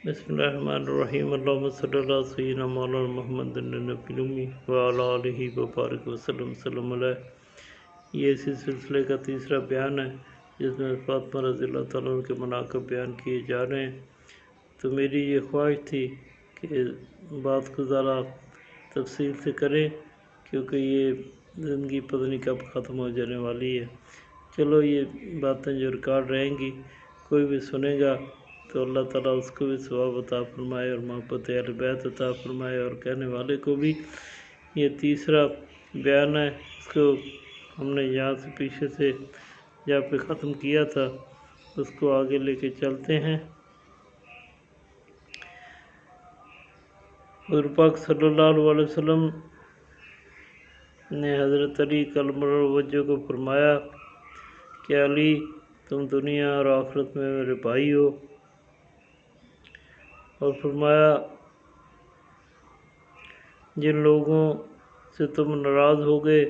بسم اللہ الرحمن الرحیم اللہم صلی اللہ سیدنا مولانا محمد النبی الامی وعلی آلہ وبارک وسلم سلم علیہ۔ یہ اسی سلسلے کا تیسرا بیان ہے جس میں فاطمہ رضی اللہ تعالیٰ عنہ کے مناقب بیان کیے جا رہے ہیں۔ تو میری یہ خواہش تھی کہ بات کو ذرا تفصیل سے کریں، کیونکہ یہ زندگی پتہ نہیں کب ختم ہو جانے والی ہے۔ چلو یہ باتیں جو ریکارڈ رہیں گی، کوئی بھی سنے گا تو اللہ تعالیٰ اس کو بھی ثواب عطا فرمائے اور محبت اہل بیت عطا فرمائے، اور کہنے والے کو بھی۔ یہ تیسرا بیان ہے، اس کو ہم نے یہاں سے پیچھے سے جہاں پہ ختم کیا تھا اس کو آگے لے کے چلتے ہیں۔ حضور پاک صلی اللہ علیہ وسلم نے حضرت علی کرم اللہ وجہ کو فرمایا کہ علی، تم دنیا اور آخرت میں میرے بھائی ہو، اور فرمایا جن لوگوں سے تم ناراض ہوگے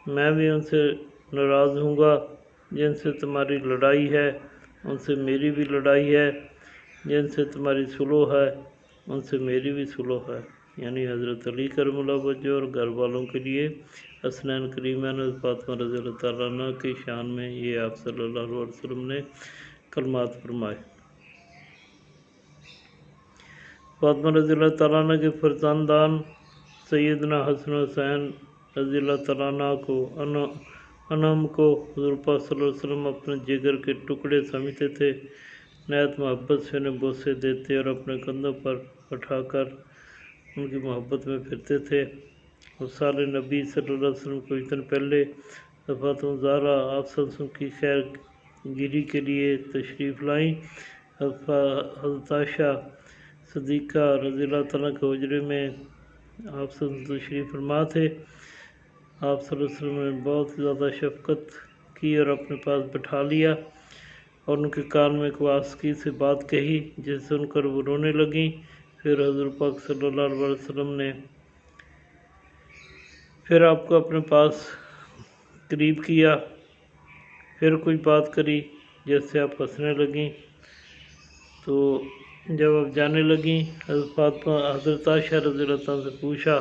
میں بھی ان سے ناراض ہوں گا، جن سے تمہاری لڑائی ہے ان سے میری بھی لڑائی ہے، جن سے تمہاری صلح ہے ان سے میری بھی صلح ہے۔ یعنی حضرت علی کرم اللہ وجہ اور گھر والوں کے لیے حسنین کریمین اور فاطمہ رضی اللہ تعالیٰ عنہ کی شان میں یہ آپ صلی اللہ علیہ وسلم نے کلمات فرمائے۔ فاطمہ رضی اللہ تعالیٰ عنہ کے فرزندان سیدنا حسن حسین رضی اللہ تعالیٰ عنہم کو حضور پاک صلی اللہ علیہ وسلم اپنے جگر کے ٹکڑے سمجھتے تھے، نہایت محبت سے انہیں بوسے دیتے اور اپنے کندھوں پر اٹھا کر ان کی محبت میں پھرتے تھے۔ اور سال نبی صلی اللہ علیہ وسلم کچھ دن پہلے فاطمہ زہرا آپ صلی اللہ علیہ وسلم کی خیر گیری کے لیے تشریف لائیں۔ حضرت عائشہ صدیقہ رضی اللہ تعالیٰ کے حجرے میں آپ صلی اللہ علیہ وسلم تشریف فرما تھے۔ آپ صلی اللہ علیہ وسلم نے بہت زیادہ شفقت کی اور اپنے پاس بٹھا لیا اور ان کے کان میں ایک واسطی سے بات کہی جس سے ان پر وہ رونے لگیں۔ پھر حضور پاک صلی اللہ علیہ وسلم نے پھر آپ کو اپنے پاس قریب کیا، پھر کوئی بات کری جس سے آپ ہنسنے لگیں۔ تو جب آپ جانے لگیں حضرت عائشہ رضی اللہ عنہا سے پوچھا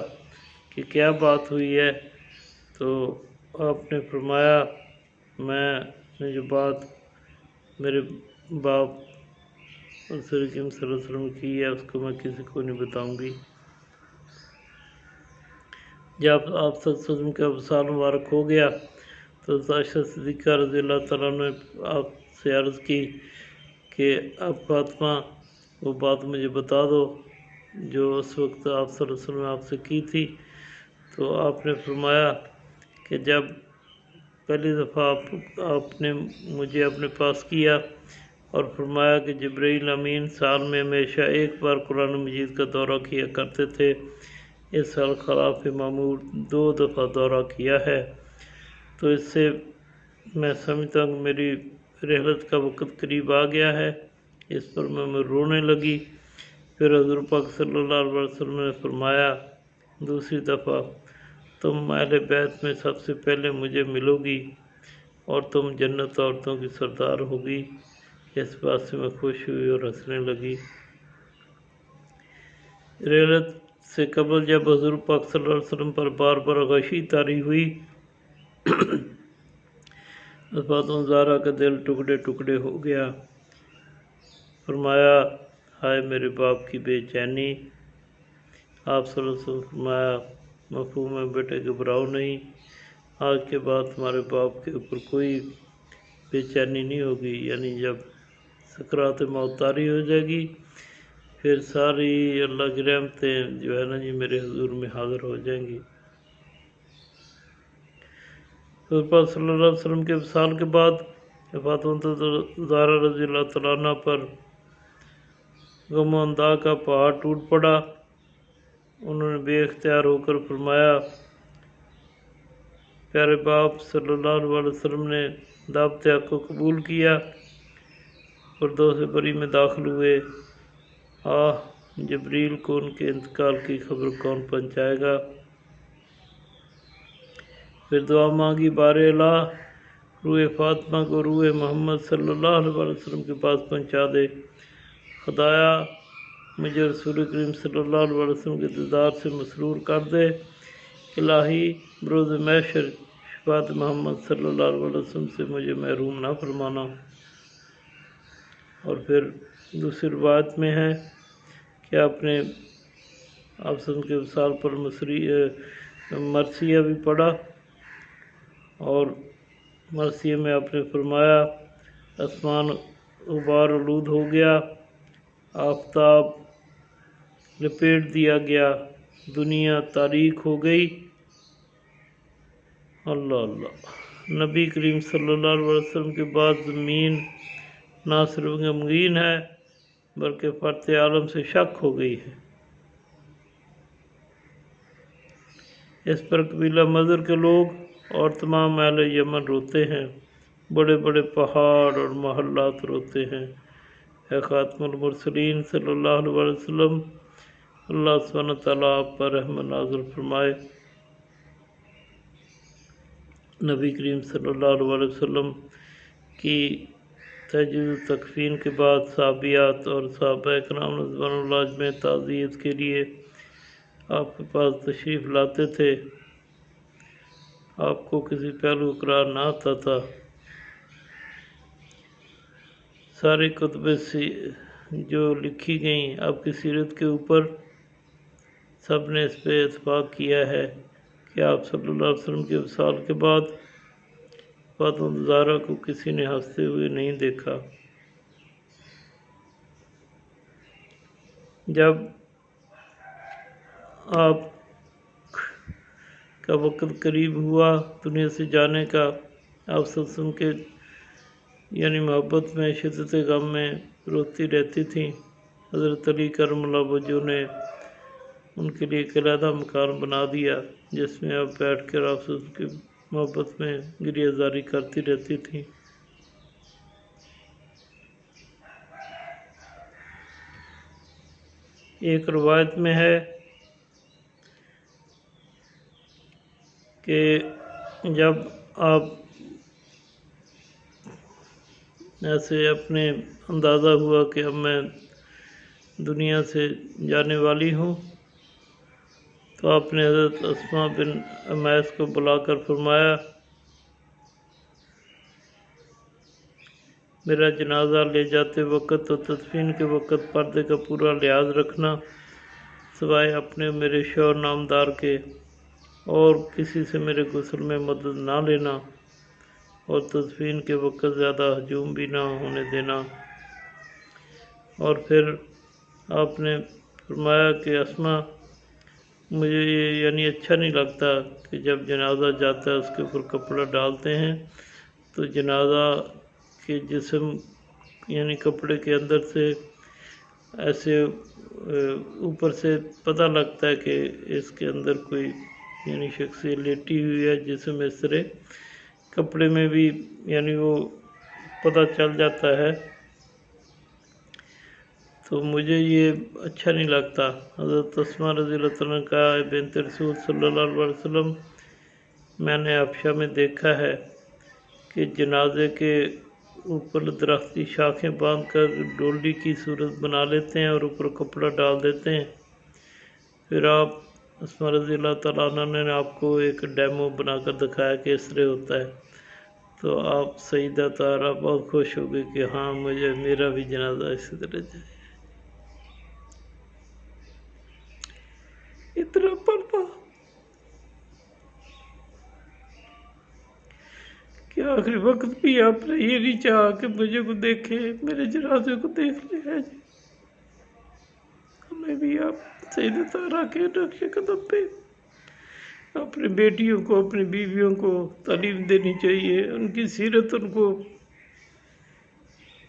کہ کیا بات ہوئی ہے، تو آپ نے فرمایا میں نے جو بات میرے باپ رسول کریم صلی اللہ علیہ وسلم کی ہے اس کو میں کسی کو نہیں بتاؤں گی۔ جب آپ صلی اللہ علیہ وسلم کا وصال مبارک ہو گیا تو عائشہ صدیقہ رضی اللہ تعالیٰ نے آپ سے عرض کی کہ اب فاطمہ وہ بات مجھے بتا دو جو اس وقت آپ صلی اللہ علیہ وسلم نے آپ سے کی تھی۔ تو آپ نے فرمایا کہ جب پہلی دفعہ آپ نے مجھے اپنے پاس کیا اور فرمایا کہ جبرائیل امین سال میں ہمیشہ ایک بار قرآن مجید کا دورہ کیا کرتے تھے، اس سال خلاف معمول 2 دفعہ دورہ کیا ہے، تو اس سے میں سمجھتا ہوں کہ میری رحلت کا وقت قریب آ گیا ہے۔ اس پر میں رونے لگی۔ پھر حضور پاک صلی اللہ علیہ وسلم نے فرمایا دوسری دفعہ تم اہل بیت میں سب سے پہلے مجھے ملو گی اور تم جنت عورتوں کی سردار ہوگی۔ اس بات سے میں خوش ہوئی اور ہنسنے لگی۔ رحلت سے قبل جب حضور پاک صلی اللہ علیہ وسلم پر بار بار غشی طاری ہوئی، فاطمہ زہرا کا دل ٹکڑے ٹکڑے ہو گیا۔ فرمایا ہائے میرے باپ کی بے چینی۔ آپ صلی اللہ علیہ وسلم فرمایا مفہوم ہے بیٹے گھبراؤ نہیں، آج کے بعد تمہارے باپ کے اوپر کوئی بے چینی نہیں ہوگی۔ یعنی جب سکرات موت طاری ہو جائے گی پھر ساری اللہ کی رحمتیں جو ہے نا جی میرے حضور میں حاضر ہو جائیں گی۔ حضور پاک صلی اللہ علیہ وسلم کے وصال کے بعد فاطمہ زہرا رضی اللہ تعالیٰ عنہ پر غم و انداز کا پہاڑ ٹوٹ پڑا۔ انہوں نے بے اختیار ہو کر فرمایا پیارے باپ صلی اللہ علیہ وسلم نے دعوت حق کو قبول کیا، فردوس بری میں داخل ہوئے۔ جبریل کو ان کے انتقال کی خبر کون پہنچائے گا؟ پھر دعا مانگی بار الہ روح فاطمہ کو روح محمد صلی اللہ علیہ وسلم کے پاس پہنچا دے۔ خدایا مجھے رسول کریم صلی اللہ علیہ وسلم کے دیدار سے مسرور کر دے، الہی بروز محشر شفاعت محمد صلی اللہ علیہ وسلم سے مجھے محروم نہ فرمانا۔ اور پھر دوسری روایت میں ہے کہ آپ نے آپ کے وصال پر مرثیہ بھی پڑھا، اور مرثیہ میں آپ نے فرمایا آسمان غبار آلود ہو گیا، آفتاب لپیٹ دیا گیا، دنیا تاریک ہو گئی۔ اللہ اللہ، نبی کریم صلی اللہ علیہ وسلم کے بعد زمین نہ صرف غمگین ہے بلکہ فرط عالم سے شک ہو گئی ہے۔ اس پر قبیلہ مضر کے لوگ اور تمام اہل یمن روتے ہیں، بڑے بڑے پہاڑ اور محلات روتے ہیں۔ اے خاتم المرسلین صلی اللہ علیہ وسلم، اللہ سبحانہ تعالیٰ آپ پر رحمت نازل فرمائے۔ نبی کریم صلی اللہ علیہ وسلم کی تجدید و تکفین کے بعد صحابیات اور صحابہ کرام رضوان اللہ اجمعین تعزیت کے لیے آپ کے پاس تشریف لاتے تھے۔ آپ کو کسی پہلو اقرار نہ آتا تھا۔ ساری کتب جو لکھی گئیں آپ کی سیرت کے اوپر، سب نے اس پہ اتفاق کیا ہے کہ آپ صلی اللہ علیہ وسلم کے وصال کے بعد فاطمہ زہرا کو کسی نے ہنستے ہوئے نہیں دیکھا۔ جب آپ کا وقت قریب ہوا دنیا سے جانے کا، آپ صلی اللہ علیہ وسلم کے یعنی محبت میں، شدت غم میں روتی رہتی تھیں۔ حضرت علی کرم اللہ وجہہ نے ان کے لیے ایک علیحدہ مکان بنا دیا جس میں آپ بیٹھ کر آپ صلی اللہ علیہ وسلم کی محبت میں گریہ زاری کرتی رہتی تھیں۔ ایک روایت میں ہے کہ جب آپ ایسے اپنے اندازہ ہوا کہ اب میں دنیا سے جانے والی ہوں، تو آپ نے حضرت اسماء بن عمیس کو بلا کر فرمایا میرا جنازہ لے جاتے وقت اور تدفین کے وقت پردے کا پورا لحاظ رکھنا، سوائے اپنے میرے شوہر نامدار کے، اور کسی سے میرے غسل میں مدد نہ لینا، اور تدفین کے وقت زیادہ ہجوم بھی نہ ہونے دینا۔ اور پھر آپ نے فرمایا کہ اسماء، مجھے یہ یعنی اچھا نہیں لگتا کہ جب جنازہ جاتا ہے اس کے اوپر کپڑا ڈالتے ہیں تو جنازہ کے جسم یعنی کپڑے کے اندر سے ایسے اوپر سے پتہ لگتا ہے کہ اس کے اندر کوئی یعنی شخصیت لیٹی ہوئی ہے، جسم اس طرح کپڑے میں بھی یعنی وہ پتہ چل جاتا ہے، تو مجھے یہ اچھا نہیں لگتا۔ حضرت اسماء رضی اللہ عنہ نے کہا اے بنت رسول صلی اللہ علیہ وسلم، میں نے حبشہ میں دیکھا ہے کہ جنازے کے اوپر درخت کی شاخیں باندھ کر ڈولڈی کی صورت بنا لیتے ہیں اور اوپر کپڑا ڈال دیتے ہیں۔ پھر آپ اسماء رضی اللہ تعالیٰ عنہ نے آپ کو ایک ڈیمو بنا کر دکھایا کہ اس طرح ہوتا ہے، تو آپ سیدہ طاہرہ بہت خوش ہو گئی کہ ہاں مجھے میرا بھی جنازہ اسی طرح جائے۔ اتنا پڑھتا کہ آخری وقت بھی آپ نے یہ نہیں چاہا کہ مجھے کو دیکھے، میرے جنازے کو دیکھ لے ہے جی۔ ہمیں بھی آپ سیدہ طاہرہ کے نقش قدم پہ اپنی بیٹیوں کو، اپنی بیویوں کو تعلیم دینی چاہیے، ان کی سیرت ان کو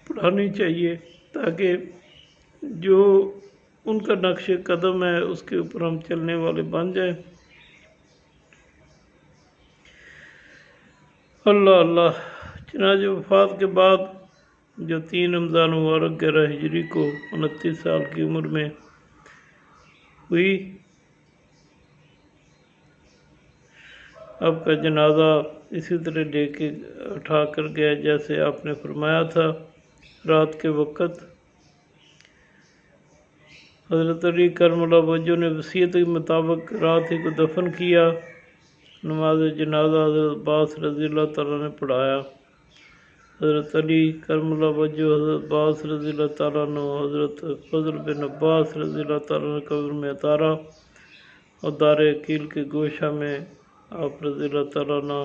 پڑھانی چاہیے تاکہ جو ان کا نقش قدم ہے اس کے اوپر ہم چلنے والے بن جائیں۔ اللہ اللہ۔ چنانچہ وفات کے بعد جو 3 رمضان مبارک 11 ہجری کو 29 سال کی عمر میں ہوئی، آپ کا جنازہ اسی طرح لے کے اٹھا کر گیا جیسے آپ نے فرمایا تھا۔ رات کے وقت حضرت علی کرم اللہ وجہ نے وصیت کے مطابق رات ہی کو دفن کیا۔ نماز جنازہ حضرت عباس رضی اللہ تعالیٰ نے پڑھایا۔ حضرت علی کرم اللہ وجہ، حضرت عباس رضی اللہ تعالیٰ عنہ، حضرت فضل بن عباس رضی اللہ تعالیٰ نے قبر میں اتارا اور دار عقیل کے گوشہ میں آپ رضی اللہ تعالیٰ عنہ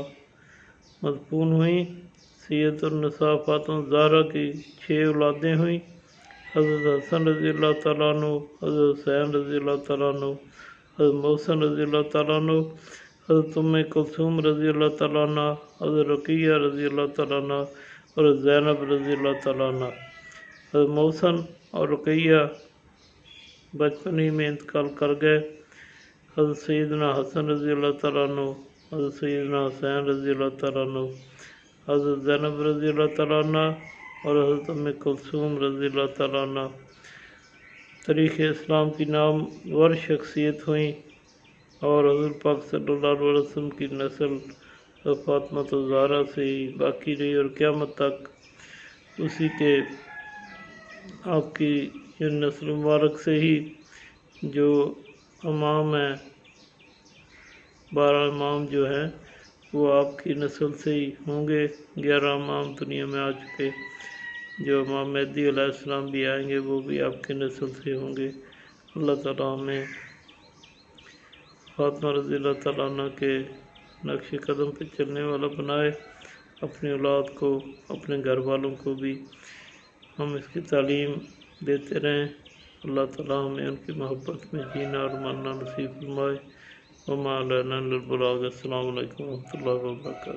مدفون ہوئیں۔ سید النساء فاطمہ زہرا کی 6 اولادیں ہوئیں۔ حضرت حسن رضی اللہ تعالیٰ عنہ، حضرت حسین رضی اللہ تعالیٰ عنہ، حضرت محسن رضی اللہ تعالیٰ عنہ، حضرت ام کلثوم رضی اللہ تعالیٰ عنہ، حضرت رقیہ رضی اللہ تعالیٰ عنہ اور حضرت زینب رضی اللہ تعالیٰ عنہ۔ حضرت محسن اور رقیہ بچپن ہی میں انتقال کر گئے۔ حضرت سیدنا حسن رضی اللہ تعالیٰ عنہ، حضرت سیدنا حسین رضی اللہ تعالیٰ عنہ، حضرت زینب رضی اللہ تعالیٰ عنہ اور حضرت ام کلثوم رضی اللہ تعالیٰ عنہ تاریخ اسلام کی نامور شخصیت ہوئیں اور حضور پاک صلی اللہ علیہ وسلم کی نسل فاطمہ زہرا سے ہی باقی رہی اور قیامت تک اسی کے آپ کی نسل مبارک سے ہی جو امام ہیں، 12 امام جو ہیں وہ آپ کی نسل سے ہی ہوں گے۔ 11 امام دنیا میں آ چکے، جو امام مہدی علیہ السلام بھی آئیں گے وہ بھی آپ کی نسل سے ہوں گے۔ اللہ تعالیٰ ہمیں فاطمہ رضی اللہ تعالیٰ عنہ کے نقش قدم پہ چلنے والا بنائے، اپنی اولاد کو، اپنے گھر والوں کو بھی ہم اس کی تعلیم دیتے رہیں۔ اللہ تعالیٰ ہمیں ان کی محبت میں جینا اور ماننا نصیب فرمائے۔ وما علینا الا البلاغ۔ السلام علیکم ورحمۃ اللہ وبرکاتہ۔